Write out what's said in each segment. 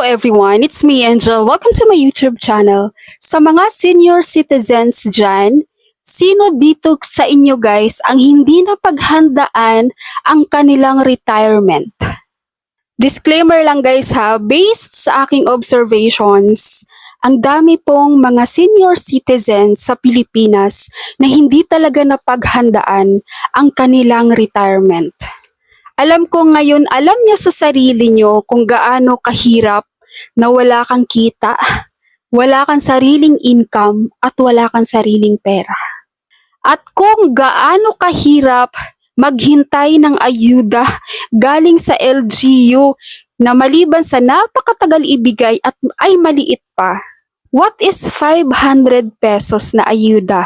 everyone, it's me Angel. Welcome to my YouTube channel. Sa mga senior citizens dyan, sino dito sa inyo guys ang hindi napaghandaan ang kanilang retirement? Disclaimer lang guys ha, based sa aking observations, ang dami pong mga senior citizens sa Pilipinas na hindi talaga napaghandaan ang kanilang retirement. Alam ko ngayon, alam niyo sa sarili niyo kung gaano kahirap na wala kang kita, wala kang sariling income, at wala kang sariling pera. At kung gaano kahirap maghintay ng ayuda galing sa LGU na maliban sa napakatagal ibigay at ay maliit pa. What is 500 pesos na ayuda?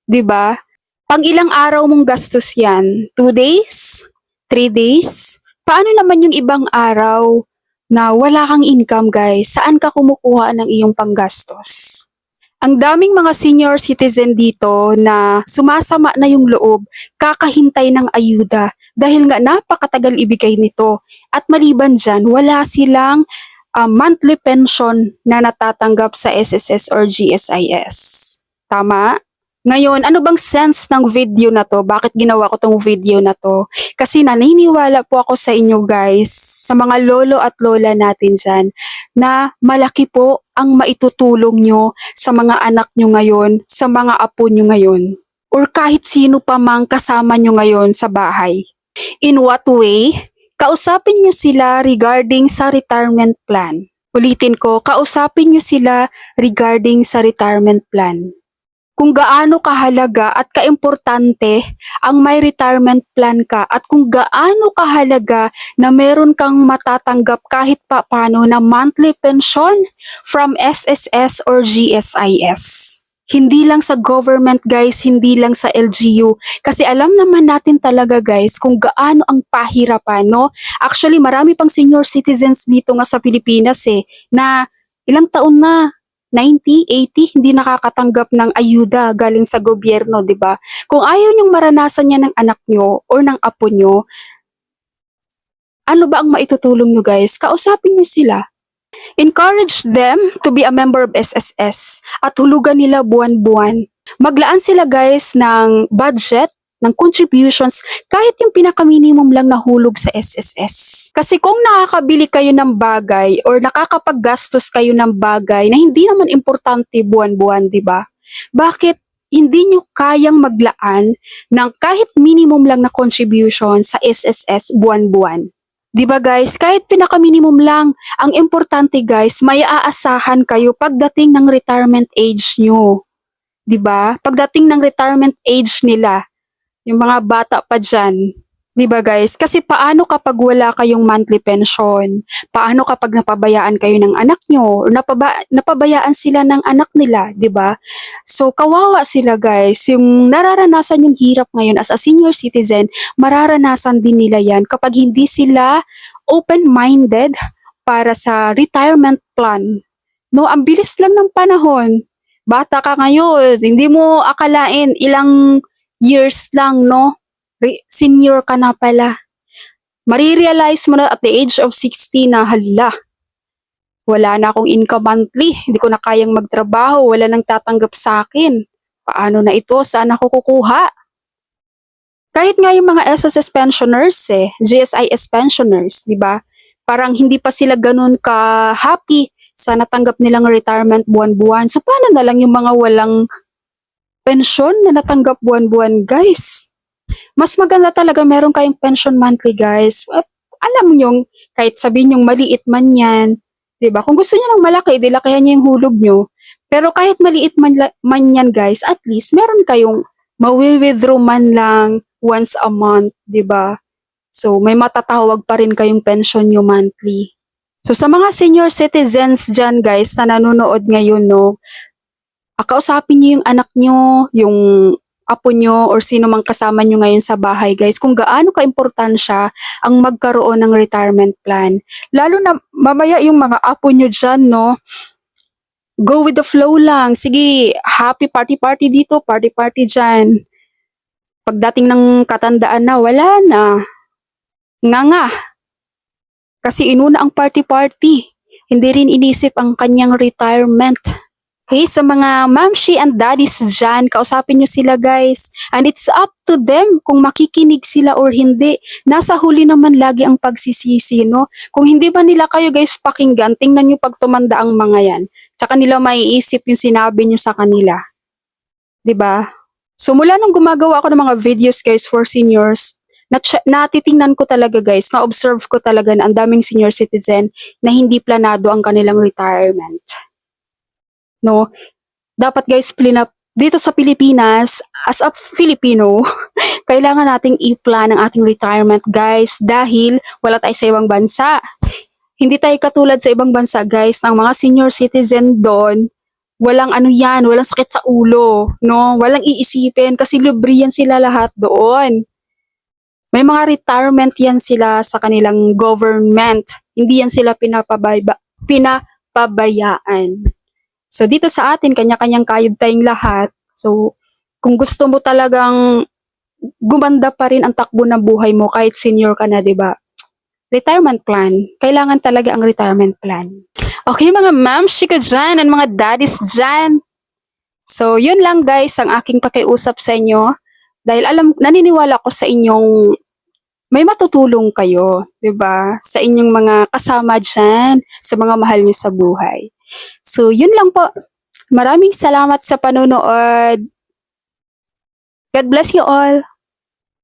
'Di ba? Pang ilang araw mong gastos 'yan? 2 days? 3 days? Paano naman yung ibang araw na wala kang income guys? Saan ka kumukuha ng iyong panggastos? Ang daming mga senior citizen dito na sumasama na yung loob, kakahintay ng ayuda dahil nga napakatagal ibigay nito. At maliban dyan, wala silang monthly pension na natatanggap sa SSS or GSIS. Tama? Ngayon, ano bang sense ng video na to? Bakit ginawa ko tong video na to? Kasi naniniwala po ako sa inyo guys, sa mga lolo at lola natin dyan, na malaki po ang maitutulong nyo sa mga anak nyo ngayon, sa mga apo nyo ngayon, or kahit sino pa mang kasama nyo ngayon sa bahay. In what way? Kausapin nyo sila regarding sa retirement plan. Ulitin ko, kausapin nyo sila regarding sa retirement plan. Kung gaano kahalaga at kaimportante ang may retirement plan ka at kung gaano kahalaga na meron kang matatanggap kahit paano na monthly pension from SSS or GSIS. Hindi lang sa government guys, hindi lang sa LGU. Kasi alam naman natin talaga guys kung gaano ang pahirapan, no? Actually, marami pang senior citizens dito nga sa Pilipinas na ilang taon na, 90, 80, hindi nakakatanggap ng ayuda galing sa gobyerno, di ba? Kung ayaw niyong maranasan yan ng anak niyo or ng apo niyo, ano ba ang maitutulong niyo guys? Kausapin niyo sila. Encourage them to be a member of SSS at hulugan nila buwan-buwan. Maglaan sila guys ng budget, ng contributions, kahit yung pinaka-minimum lang na hulog sa SSS. Kasi kung nakakabili kayo ng bagay or nakakapaggastos kayo ng bagay na hindi naman importante buwan-buwan, di ba? Bakit hindi nyo kayang maglaan ng kahit minimum lang na contribution sa SSS buwan-buwan? Di ba guys, kahit pinaka-minimum lang, ang importante guys, may aasahan kayo pagdating ng retirement age nyo. Di ba? Pagdating ng retirement age nila, yung mga bata pa dyan. Di ba guys? Kasi paano kapag wala kayong monthly pension? Paano kapag napabayaan kayo ng anak nyo? Or napabayaan sila ng anak nila, di ba? So, kawawa sila guys. Yung nararanasan yung hirap ngayon as a senior citizen, mararanasan din nila yan kapag hindi sila open-minded para sa retirement plan. No, ang bilis lang ng panahon. Bata ka ngayon, hindi mo akalain ilang years lang, no? Senior ka na pala. Marirealize mo na at the age of 60 na, hala, wala na akong income monthly, hindi ko na kayang magtrabaho, wala nang tatanggap sa akin. Paano na ito? Saan ako kukuha? Kahit nga yung mga SSS pensioners GSIS pensioners, di ba? Parang hindi pa sila ganun ka-happy sa natanggap nilang retirement buwan-buwan. So paano na lang yung mga walang pensyon na natanggap buwan-buwan guys? Mas maganda talaga meron kayong pension monthly guys. Alam nyo, kahit sabihin nyong maliit man yan, diba? Kung gusto nyo ng malaki, lakihan nyo yung hulog nyo. Pero kahit maliit man yan guys, at least meron kayong mawi-withdraw man lang once a month, diba? So may matatawag pa rin kayong pension nyo monthly. So sa mga senior citizens dyan guys na nanonood ngayon, no, kausapin nyo yung anak nyo, yung apo nyo, or sino mang kasama nyo ngayon sa bahay guys, kung gaano ka-importansya ang magkaroon ng retirement plan. Lalo na mamaya yung mga apo nyo dyan, no, go with the flow lang. Sige, happy party-party dito, party-party dyan. Pagdating ng katandaan na, wala na. Nga. Kasi inuna ang party-party. Hindi rin inisip ang kanyang retirement. Okay, sa mga mamshi and daddies dyan, kausapin nyo sila guys. And it's up to them kung makikinig sila or hindi. Nasa huli naman lagi ang pagsisisi, no? Kung hindi ba nila kayo guys pakinggan, tingnan nyo pag tumanda ang mga yan. Tsaka nila maiisip yung sinabi nyo sa kanila. 'Di ba? So mula nung gumagawa ako ng mga videos guys for seniors, natitingnan ko talaga guys, na-observe ko talaga na ang daming senior citizen na hindi planado ang kanilang retirement. No? Dapat guys, dito sa Pilipinas, as a Filipino, kailangan nating i-plan ang ating retirement guys dahil wala tayo sa ibang bansa. Hindi tayo katulad sa ibang bansa guys, ng mga senior citizen doon, walang ano yan, walang sakit sa ulo, no? Walang iisipin kasi libre yan sila lahat doon. May mga retirement yan sila sa kanilang government. Hindi yan sila pinapabayaan. So dito sa atin, kanya-kanyang kayod tayong lahat. So kung gusto mo talagang gumanda pa rin ang takbo ng buhay mo kahit senior ka na, 'di ba? Retirement plan. Kailangan talaga ang retirement plan. Okay mga ma'am, shika dyan, and mga daddies dyan. So yun lang guys ang aking pakiusap sa inyo. Dahil naniniwala ko sa inyong may matutulong kayo, 'di ba? Sa inyong mga kasama dyan, sa mga mahal niyo sa buhay. So, yun lang po. Maraming salamat sa panonood. God bless you all.